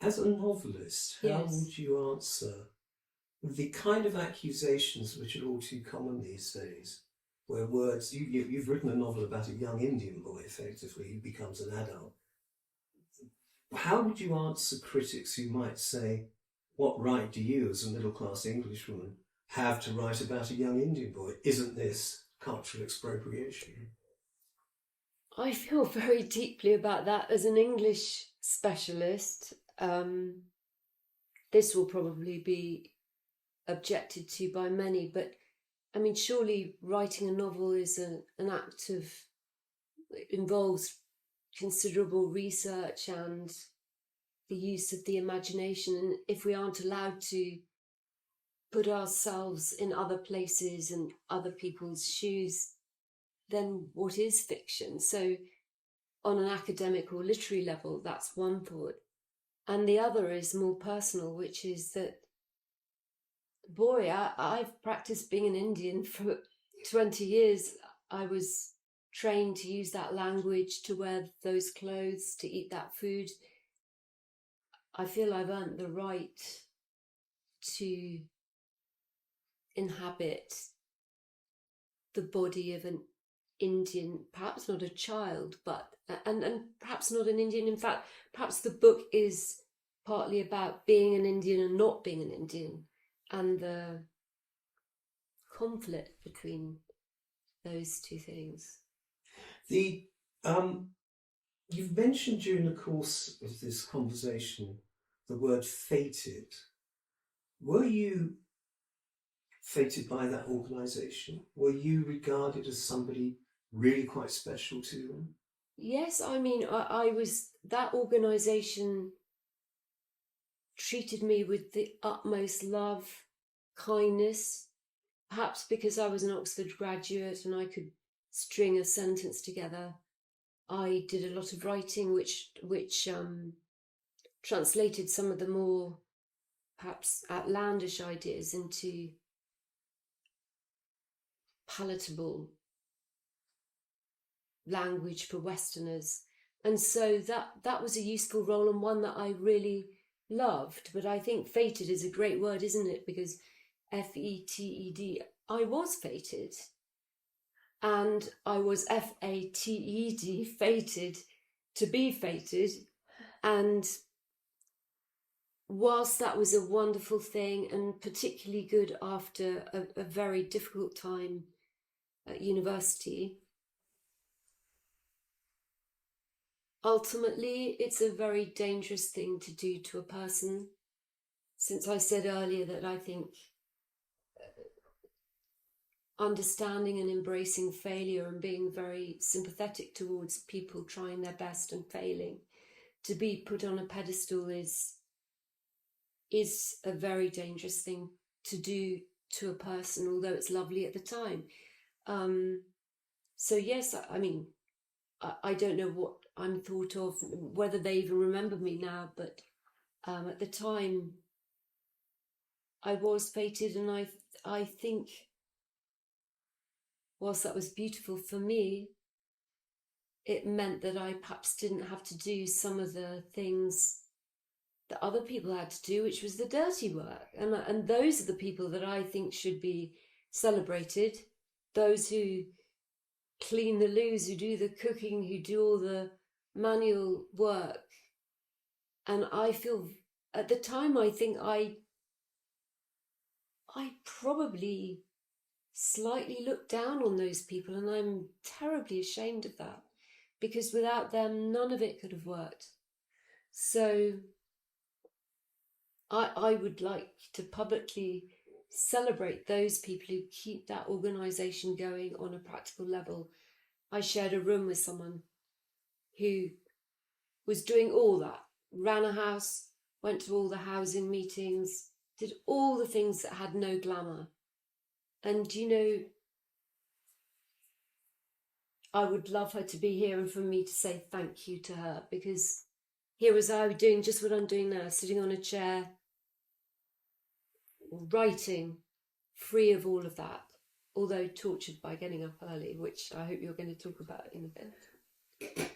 As a novelist, how Yes. would you answer the kind of accusations which are all too common these days, where words, you've written a novel about a young Indian boy, effectively, who becomes an adult. How would you answer critics who might say, what right do you, as a middle-class Englishwoman, have to write about a young Indian boy? Isn't this cultural expropriation? I feel very deeply about that as an English specialist. This will probably be objected to by many, but I mean, surely writing a novel is an act of, it involves considerable research and the use of the imagination. And if we aren't allowed to put ourselves in other places and other people's shoes, then what is fiction? So on an academic or literary level, that's one thought. And the other is more personal, which is that, boy, I've practiced being an Indian for 20 years. I was trained to use that language, to wear those clothes, to eat that food. I feel I've earned the right to inhabit the body of an Indian, perhaps not a child, but and perhaps not an Indian. In fact, perhaps the book is partly about being an Indian and not being an Indian, and the conflict between those two things. The You've mentioned during the course of this conversation the word fated. Were you fated by that organisation? Were you regarded as somebody really quite special to them? Yes, I mean, I was, that organisation treated me with the utmost love, kindness, perhaps because I was an Oxford graduate and I could string a sentence together. I did a lot of writing which translated some of the more perhaps outlandish ideas into palatable language for Westerners. And so that was a useful role, and one that I really loved. But I think fated is a great word, isn't it? Because F-E-T-E-D, I was fated. And I was F-A-T-E-D, fated to be fated. And whilst that was a wonderful thing, and particularly good after a very difficult time at university, ultimately it's a very dangerous thing to do to a person. Since I said earlier that I think understanding and embracing failure and being very sympathetic towards people trying their best and failing, to be put on a pedestal is a very dangerous thing to do to a person, although it's lovely at the time. So yes, I mean, I don't know what I'm thought of, whether they even remember me now, but at the time I was fated, and I think whilst that was beautiful for me, it meant that I perhaps didn't have to do some of the things that other people had to do, which was the dirty work. And those are the people that I think should be celebrated. Those who clean the loos, who do the cooking, who do all the manual work. And I feel at the time, I think I probably slightly looked down on those people, and I'm terribly ashamed of that, because without them, none of it could have worked. So I would like to publicly celebrate those people who keep that organisation going on a practical level. I shared a room with someone who was doing all that, ran a house, went to all the housing meetings, did all the things that had no glamour. And, you know, I would love her to be here and for me to say thank you to her, because here was I doing just what I'm doing now, sitting on a chair, writing, free of all of that, although tortured by getting up early, which I hope you're going to talk about in a bit.